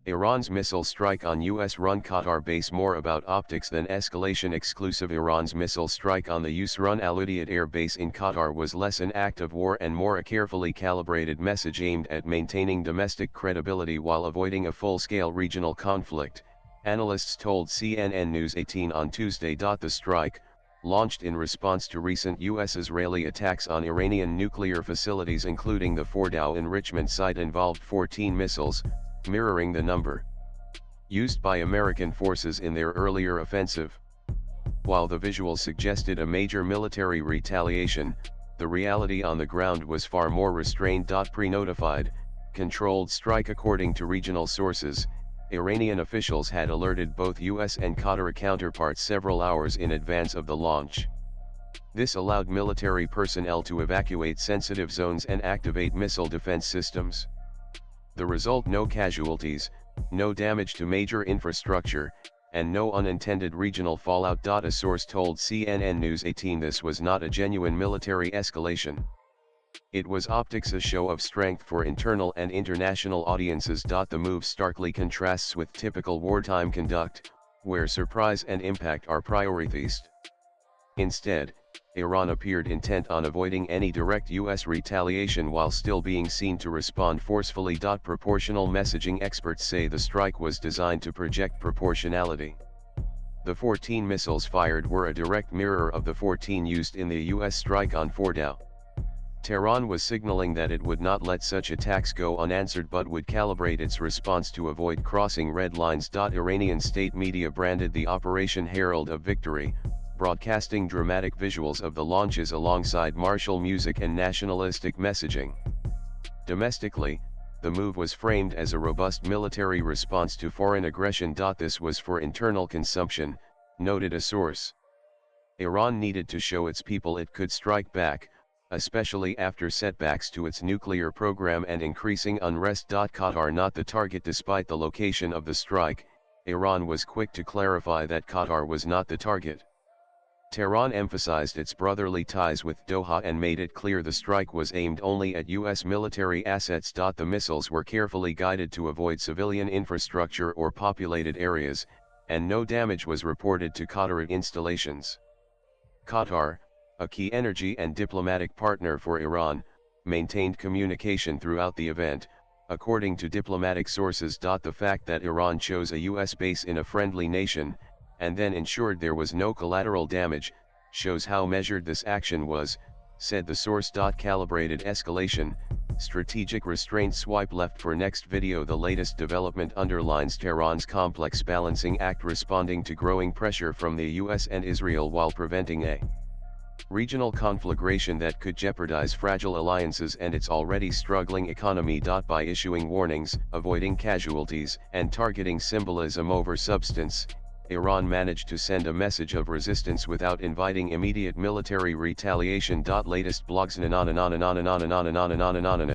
Iran's missile strike on USRun Qatar base. More about optics than escalation. Exclusive. Iran's missile strike on the USRun Al-Udeid air base in Qatar was less an act of war and more a carefully calibrated message aimed at maintaining domestic credibility while avoiding a full-scale regional conflict, analysts told CNN News 18 on Tuesday. The strike, launched in response to recent U.S.-Israeli attacks on Iranian nuclear facilities including the Fordow enrichment site, involved 14 missiles, mirroring the number used by American forces in their earlier offensive. While the visual suggested a major military retaliation, the reality on the ground was far more restrained. Pre-notified, controlled strike. According to regional sources, Iranian officials had alerted both U.S. and Qatari counterparts several hours in advance of the launch. This allowed military personnel to evacuate sensitive zones and activate missile defense systems. The result: no casualties, no damage to major infrastructure, and no unintended regional fallout. A source told CNN News 18 this was not a genuine military escalation. It was optics, a show of strength for internal and international audiences. The move starkly contrasts with typical wartime conduct, where surprise and impact are prioritized. Instead, Iran appeared intent on avoiding any direct U.S. retaliation while still being seen to respond forcefully. Proportional messaging. Experts say the strike was designed to project proportionality. The 14 missiles fired were a direct mirror of the 14 used in the U.S. strike on Fordow. Tehran was signaling that it would not let such attacks go unanswered but would calibrate its response to avoid crossing red lines. Iranian state media branded the operation Herald of Victory, broadcasting dramatic visuals of the launches alongside martial music and nationalistic messaging. Domestically, the move was framed as a robust military response to foreign aggression. This was for internal consumption, noted a source. Iran needed to show its people it could strike back, especially after setbacks to its nuclear program and increasing unrest. Qatar not the target. Despite the location of the strike, Iran was quick to clarify that Qatar was not the target. Tehran emphasized its brotherly ties with Doha and made it clear the strike was aimed only at U.S. military assets. The missiles were carefully guided to avoid civilian infrastructure or populated areas, and no damage was reported to Qatari installations. Qatar, a key energy and diplomatic partner for Iran, maintained communication throughout the event, according to diplomatic sources. The fact that Iran chose a U.S. base in a friendly nation, and then ensured there was no collateral damage, shows how measured this action was, said the source. Calibrated escalation, strategic restraint. Swipe left for next video. The latest development underlines Tehran's complex balancing act, responding to growing pressure from the US and Israel while preventing a regional conflagration that could jeopardize fragile alliances and its already struggling economy. By issuing warnings, avoiding casualties, and targeting symbolism over substance, Iran managed to send a message of resistance without inviting immediate military retaliation. Latest blogs.